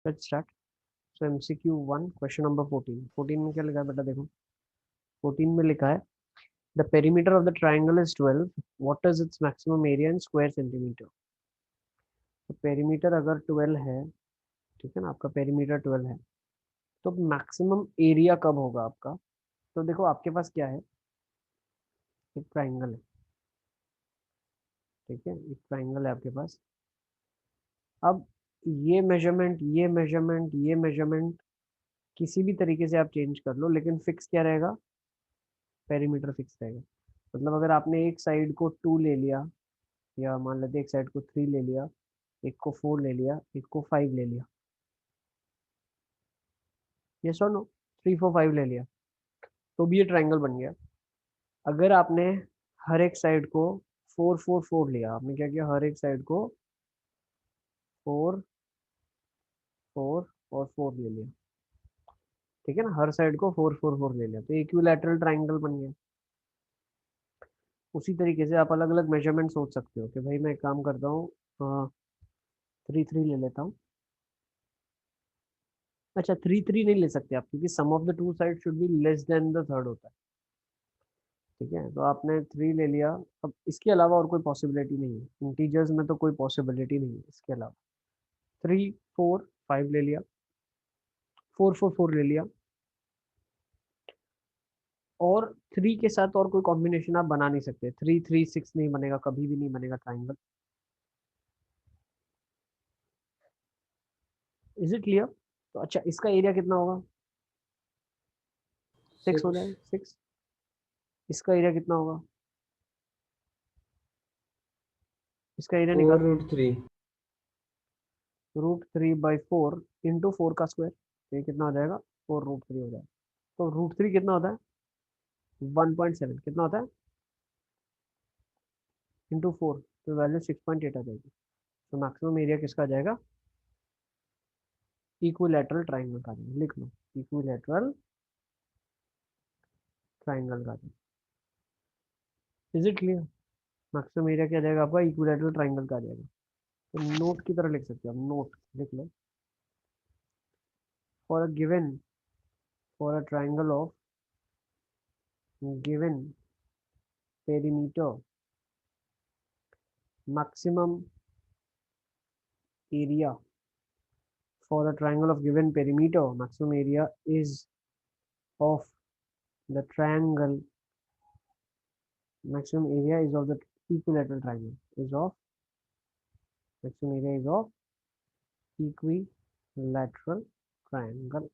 Let's start. So MCQ 1 question number 14। 14 में क्या लिखा है बेटा, देखो 14 में लिखा है the perimeter of the triangle is 12, what is its maximum area in square centimetre. तो पेरीमीटर अगर 12 है, ठीक है ना, आपका पेरीमीटर 12 है, तो मैक्सिमम एरिया कब होगा आपका। तो देखो आपके पास क्या है, एक ट्राइंगल है, ठीक है, एक ट्राइंगल है आपके पास। अब ये मेजरमेंट, ये मेजरमेंट, ये मेजरमेंट किसी भी तरीके से आप चेंज कर लो, लेकिन फिक्स क्या रहेगा, पेरीमीटर फिक्स रहेगा। मतलब अगर आपने एक साइड को 2 ले लिया, या मान लेते एक साइड को 3 ले लिया, एक को 4 ले लिया, एक को 5 ले लिया, ये सुनो 3 4 5 ले लिया, तो भी ये ट्राइंगल बन गया। अगर आपने हर एक साइड को 4 4 4 लिया, आपने क्या किया, हर एक साइड को 4 4 और 4 ले लिया, ठीक है ना, हर साइड को 4 4 4 ले लिया, तो इक्विलैटरल ट्राइंगल बन गया। उसी तरीके से आप अलग अलग मेजरमेंट सोच सकते हो कि भाई मैं एक काम करता हूँ, 3 3 ले लेता हूँ। अच्छा 3 3 नहीं ले सकते आप, क्योंकि sum of the two side should be less than the third होता है, ठीक है। तो आपने 3 ले लिया, अब इसके अलावा और कोई पॉसिबिलिटी नहीं है, इंटीजर्स में तो कोई पॉसिबिलिटी नहीं है इसके अलावा। 3 4 5 ले लिया, 4 4 4 ले लिया, और 3 के साथ और कोई कॉम्बिनेशन आप बना नहीं सकते। 3 3 6 नहीं बनेगा, कभी भी नहीं बनेगा ट्राइंगल। Is it clear. तो अच्छा इसका एरिया कितना होगा, 6 हो 6 जाए 6। इसका एरिया कितना होगा, इसका एरिया 4 निकाल। रूट 3। √3/4 इंटू 4 का स्क्वायर, तो ये कितना हो जाएगा, 4 √3 हो जाएगा। तो √3 कितना होता है, 1.7 कितना होता है, इंटू 4, तो वैल्यू 6.8 आ जाएगी। तो मैक्सिमम एरिया किसका आ जाएगा, इक्विलैटरल ट्राइंगल का आ जाएगा। लिख लो, इक्विलैटरल ट्राइंगल का आ जाएगा। Is it clear. Maximum area क्या आ जाएगा आपका, इक्विलैटरल ट्राइंगल का आ जाएगा। तो नोट की तरह लिख सकते हो आप, नोट लिख लो, for a given, for a triangle of given perimeter, maximum area for a triangle of given perimeter, maximum area is of the triangle, maximum area is of the equilateral triangle, is of, maximum area is of equilateral triangle।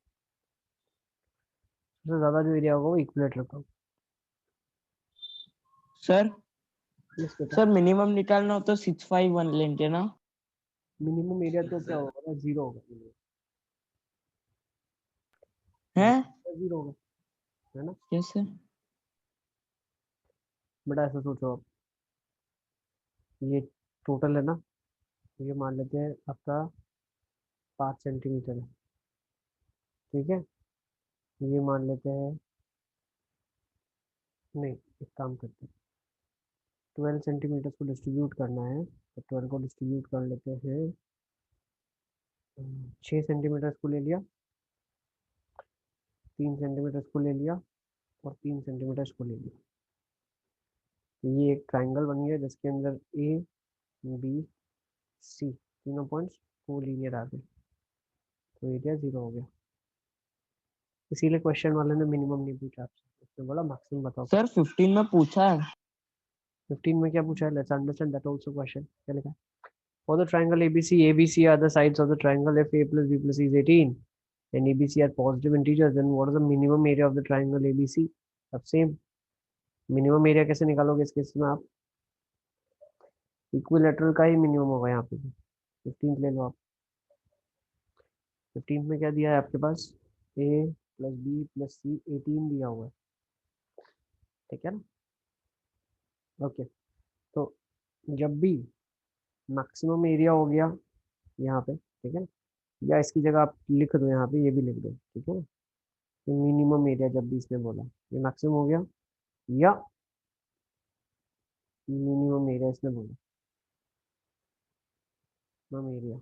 सबसे ज्यादा जो area होगा वो equilateral का। Sir yes बेटा। Sir minimum निकालना हो तो 651 लेंगे ना। मिनिमम एरिया तो क्या होगा ना, जीरो होगा, है जीरो होगा, है ना। कैसे। बेटा ऐसा सोचो आप, ये टोटल है ना, ये मान लेते हैं आपका 5 सेंटीमीटर है, ठीक है। ये मान लेते हैं, नहीं एक काम करते हैं, 12 सेंटीमीटर को डिस्ट्रीब्यूट करना है, तो 12 को डिस्ट्रीब्यूट कर लेते हैं। 6 सेंटीमीटर को ले लिया, 3 सेंटीमीटर को ले लिया, और 3 सेंटीमीटर को ले लिया। तो ये एक ट्राइंगल बन गया जिसके अंदर ए बी सी तीनों पॉइंट्स को लीनियर आ गए, तो एरिया जीरो हो गया। इसीलिए क्वेश्चन वाले ने मिनिमम नहीं पूछा आपसे, उसने बोला मैक्सिमम बताओ। सर 15 में पूछा है। 15 में क्या पूछा है, let's understand that also question. क्या लिखा है, for the triangle ABC are the sides of the triangle if A plus B plus C is 18 and ABC are positive integers, then what is the minimum area of the triangle ABC। अब same minimum area कैसे निकालोगे इस case में आप, equilateral का ही minimum होगा यहाँ पे। 15 ले लो आप, 15 में क्या दिया है आपके पास, A plus B plus C 18 दिया हुआ है, ठीक है ना। ओके, तो जब भी मैक्सिमम एरिया हो गया यहाँ पे, ठीक है ना, या इसकी जगह आप लिख दो यहाँ पे, ये भी लिख दो, ठीक है ना। मिनिमम एरिया जब भी इसने बोला, ये मैक्सिमम हो गया, या मिनिमम एरिया इसने बोला, मिनिमम एरिया,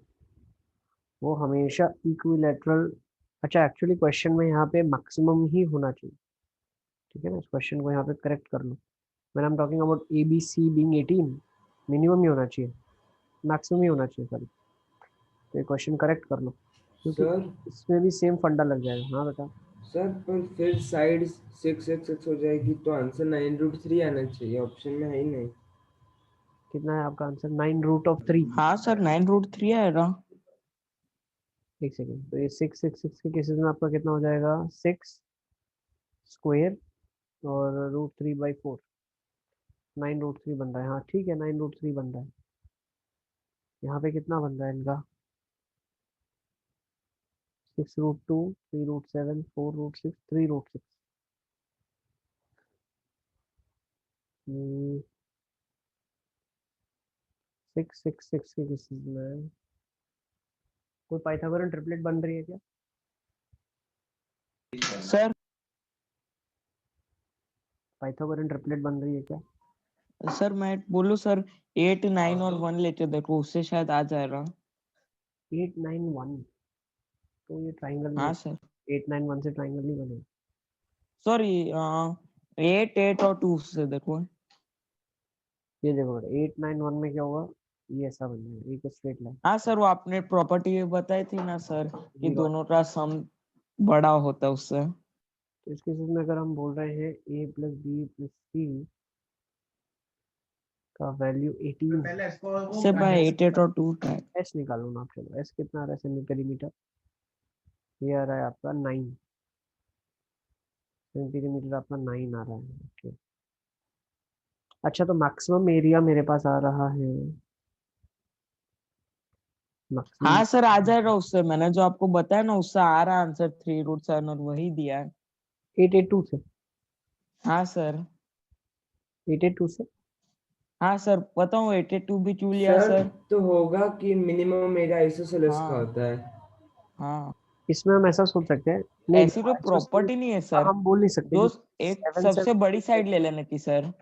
वो हमेशा इक्विलैटरल। अच्छा, एक्चुअली क्वेश्चन में यहाँ पे मैक्सिमम ही होना चाहिए, ठीक है ना, इस क्वेश्चन को यहाँ पे करेक्ट कर लो। When I am talking about A B C being 18, minimum ही होना चाहिए, मैक्सिमम ही होना चाहिए, सॉरी। तो ये क्वेश्चन करेक्ट कर लो, क्योंकि सर इसमें भी सेम फंडा लग जाएगा। हाँ बेटा, सर पर फिर साइड 6 हो जाएगी तो आंसर 9√3 आना चाहिए, ऑप्शन में है ही नहीं। कितना है आपका आंसर? 9√3। हाँ सर 9√3 आएगा। एक सेकेंड, तो ये 6 के केसेस में आपका कितना हो जाएगा? 6 स्क्वेयर और √3/4, 9√3 बन रहा है। हाँ ठीक है, 9√3 बन रहा है। यहाँ पे कितना बन रहा है इनका? 6√2, 3√7, 4√6, 3√6। 6 के केसेस में कोई पाइथागोरन ट्रिपलेट बन रही है क्या? सर पाइथागोरन ट्रिपलेट बन रही है क्या? सर मैं बोलूँ सर 8 9 और 1 लेके देखो, उससे शायद आ जाएगा। 8 9 1, तो ये ट्राइंगल नहीं। हाँ सर 8 9 1 से ट्राइंगल नहीं बनेगा। सॉरी 8 8 और 2 से देखो। ये देखो, 8 9 1 में क्या होगा? ये ऐसा बन जाएगा, एक स्ट्रेट लाइन। हाँ सर वो आपने प्रॉपर्टी बताई थी ना सर कि 0। दोनों का सम बड़ा होता है उससे। तो इस केस में अगर हम बोल रहे हैं a प्लस बी प्लस सी का वैल्यू 18, से बाय 8 8 और 2 का। एस निकालो ना आप। चलो एस कितना आ रहा है सेमी पेरीमीटर? ये आ रहा है आपका 9 सेमी पेरीमीटर, आपका 9 आ रहा है। ओके, अच्छा, तो मैक्सिमम एरिया मेरे पास आ रहा है, मैक्सिमम हाँ सर आ जाएगा उससे, मैंने जो आपको बताया ना उससे आ रहा है आंसर 3√7 और वही दिया है। 882 से, हाँ सर। 882 से। हाँ सर बताऊँ 82 भी क्यों लिया सर सर? तो होगा कि मिनिमम एरिया आइसोसेलेस का हाँ होता है। हाँ इसमें हम ऐसा सोच सकते हैं, नहीं ऐसी देखो, कोई isosceles प्रॉपर्टी नहीं है का सर। हम बोल नहीं सकते, जो क्योंकि एक 7 सबसे 7 बड़ी साइड ले लेने की सर,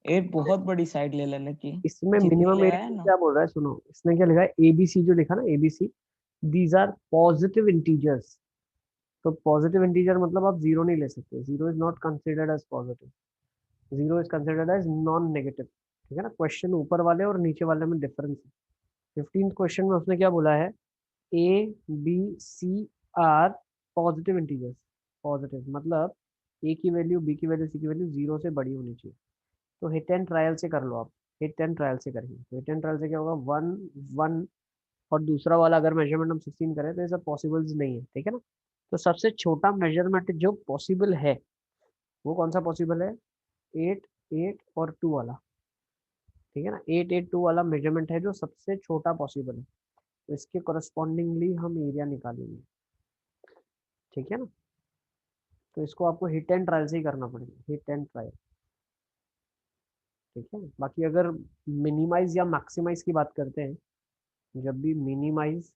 एक बहुत बड़ी साइड ले लेने की, इसमें जितनी मिनिमम ले एरिया आए में ना। क्या बोल रहा है, सुनो, इसने क्या लिखा है, एबीसी जो लिखा ना, ABC, these are positive integers. तो पॉजिटिव इंटीजर मतलब आप जीरो नहीं ले सकते, zero is not considered as positive, zero is considered as non negative. ठीक है ना, क्वेश्चन ऊपर वाले और नीचे वाले में डिफरेंस है। 15th क्वेश्चन में उसने क्या बोला है? A B C are positive integers. Positive मतलब ए की वैल्यू, बी की वैल्यू, सी की वैल्यू जीरो से बड़ी होनी चाहिए। तो हिट एंड ट्रायल से कर लो आप, हिट एंड ट्रायल से करेंगे तो हिट एंड ट्रायल से क्या होगा? 1 1, और दूसरा वाला अगर मेजरमेंट हम 16 करें तो ये सब पॉसिबल्स नहीं है, ठीक है ना। तो सबसे छोटा मेजरमेंट जो पॉसिबल है वो कौन सा पॉसिबल है? 8 8 और 2 वाला, ठीक है ना। 8 8 2 वाला मेजरमेंट है जो सबसे छोटा पॉसिबल है, तो इसके करस्पॉन्डिंगली हम एरिया निकालेंगे, ठीक है ना। तो इसको आपको हिट एंड ट्रायल से ही करना पड़ेगा, हिट एंड ट्रायल, ठीक है। बाकी अगर मिनिमाइज या मैक्सिमाइज की बात करते हैं, जब भी मिनिमाइज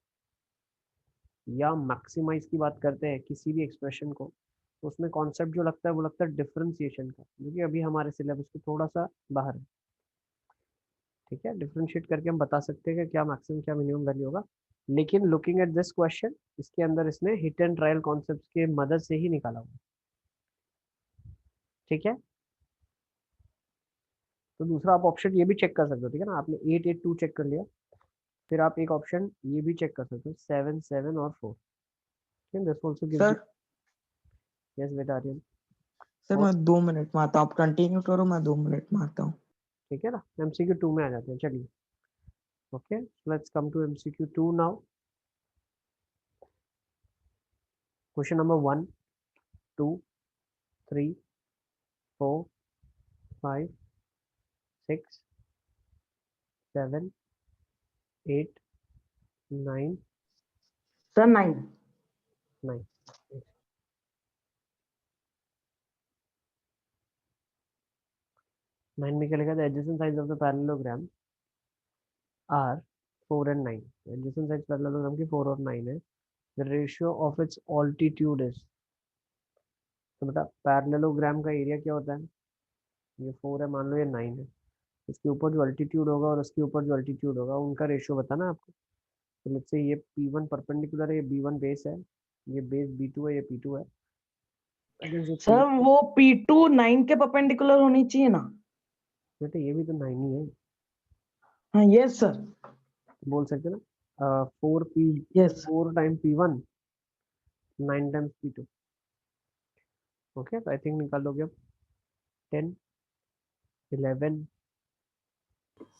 या मैक्सिमाइज की बात करते हैं किसी भी एक्सप्रेशन को, तो उसमें कॉन्सेप्ट जो लगता है वो लगता है डिफरेंशिएशन का, जो कि अभी हमारे सिलेबस के थोड़ा सा बाहर है, ठीक है। डिफरेंशिएट करके हम बता सकते हैं कि क्या मैक्सिमम क्या मिनिमम वैल्यू होगा, लेकिन लुकिंग एट दिस क्वेश्चन, इसके अंदर इसने हिट एंड ट्रायल कॉन्सेप्ट के मदद से ही निकाला हुआ, ठीक है। तो दूसरा आप ऑप्शन ये भी चेक कर सकते हो, ठीक है ना, आपने 8 8 2 चेक कर लिया, फिर आप एक ऑप्शन ये भी चेक कर सकते हो, 7 7 और 4, ठीक है। This also gives you. Sir yes बेटा आर्यन। सर और मैं 2 मिनट में आता हूँ, आप कंटिन्यू करो, मैं 2 मिनट में आता हूँ। ठीक है ना, एमसीक्यू 2 में आ जाते हैं, चलिए। Okay, let's come to MCQ 2 now. Question number 1 2 3 4 5 6 7 8 9 sir 9। 9। 9 में क्या लिखा था? Adjacent sides of the parallelogram are 4 and 9। Adjacent sides parallelogram की 4 और 9 है। The ratio of its altitude is, तो बेटा पैरेललोग्राम का एरिया क्या होता है? ये 4 है, मान लो ये 9 है, इसके ऊपर जो अल्टीट्यूड होगा और उसके ऊपर जो अल्टीट्यूड होगा उनका रेशियो बताना आपको। तो लेट्स से ये P1 परपेंडिकुलर है, ये B1 बेस है, ये बेस B2 है, ये P2 है। I can say सर वो P2 9 के परपेंडिकुलर होनी चाहिए ना? बेटा ये भी तो 9 ही है, हाँ यस सर, बोल सकते ना। 4 yes. 4 time P1 9 times P2। Okay, तो आई थिंक निकाल लोगे अब 10 11।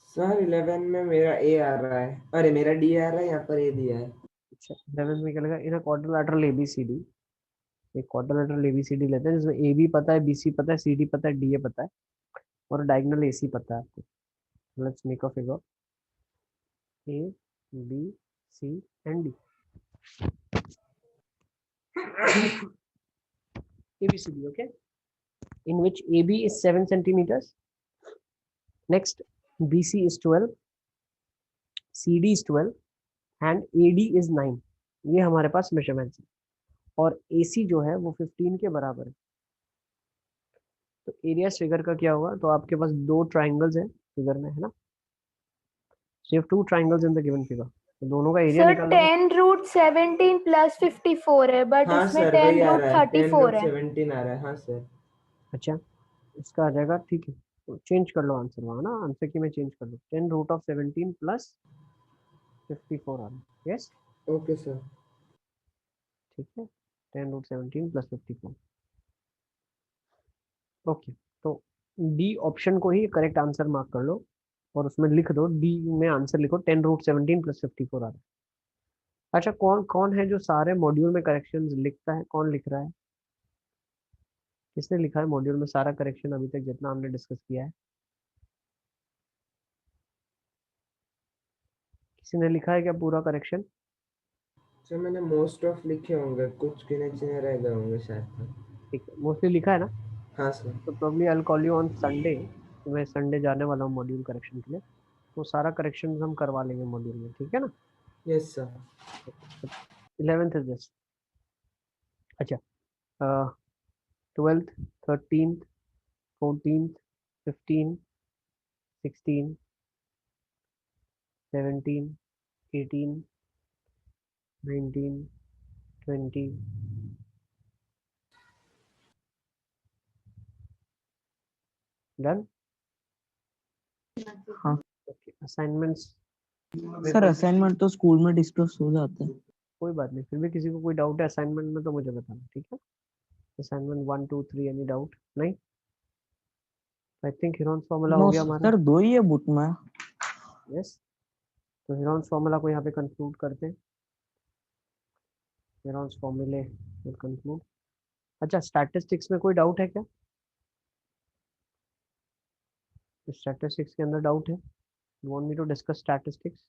सर 11 में मेरा ए आ रहा है, अरे मेरा डी आ रहा है, यहाँ पर ए दिया है। अच्छा 11 में निकलेगा इन क्वाड्रिलेटरल ABCD। एक क्वाड्रिलेटरल ABCD लेते हैं जिसमें AB पता है, BC पता है, CD पता है, DA पता है और डायगोनल AC पता है आपको। Let's make a figure A B C and D। ABCD, okay, in which AB is 7 centimeters, next BC is 12, CD is 12 and AD is 9। ये हमारे पास मेजरमेंट्स है और AC जो है वो 15 के बराबर है। तो एरिया फिगर का क्या होगा, तो आपके पास दो ट्राइंगल्स है फिगर में, है ना। So you have two triangles in the given figure, तो दोनों का एरिया सर निकालना है। 10√17 + 54 है, बट हाँ इसमें सर वही आ रहा है, 10√34 है। 10√17 आ रहा है। हाँ सर। अच्छा इसका आ जाएगा, ठीक है, तो चेंज कर लो आंसर वहाँ ना, आंसर की मैं चेंज कर लो, 10√17 + 54 आ रहा है। Yes okay sir. ठीक है, 10√17 + 54। ओके, तो डी ऑप्शन को ही करेक्ट आंसर मार्क कर लो और उसमें लिख दो, डी में आंसर लिखो 10√17 + 54 आ रहा है। अच्छा कौन कौन है जो सारे मॉड्यूल में करेक्शंस लिखता है, कौन लिख रहा है, किसने लिखा है मॉड्यूल में सारा करेक्शन अभी तक जितना हमने डिस्कस किया है? किसी ने लिखा है क्या पूरा करेक्शन? सर मैंने मोस्ट ऑफ लिखे होंगे, कुछ गिने चुने रह गए होंगे शायद तक। ठीक है, मोस्टली लिखा है ना। हाँ सर। तो probably I call you on Sunday, मैं संडे जाने वाला हूँ मॉड्यूल करेक्शन के लिए, तो सारा करेक्शन हम करवा लेंगे मॉड्यूल में, ठीक है ना। Yes sir. 11th is just, अच्छा 12th 13th 14th 15 16 17 18 19 20 डन। हाँ ओके असाइनमेंट्स सर, असाइनमेंट तो स्कूल में डिस्कस हो जाते हैं। कोई बात नहीं, फिर भी किसी को कोई डाउट है असाइनमेंट में तो मुझे बताना, ठीक है। असाइनमेंट 1 2 3 एनी डाउट नहीं? आई थिंक हिरॉन्स फॉर्मूला हो नो गया हमारा। सर, 2 ही है बुक में। यस, तो हिरॉन्स फॉर्मूला को यहाँ पे कंक्लूड करते हैं। हिरॉन्स फॉर्मूले विल कंक्लूड। अच्छा स्टैटिस्टिक्स में कोई डाउट है क्या? स्टैटिस्टिक्स के अंदर डाउट है? You want me to discuss statistics?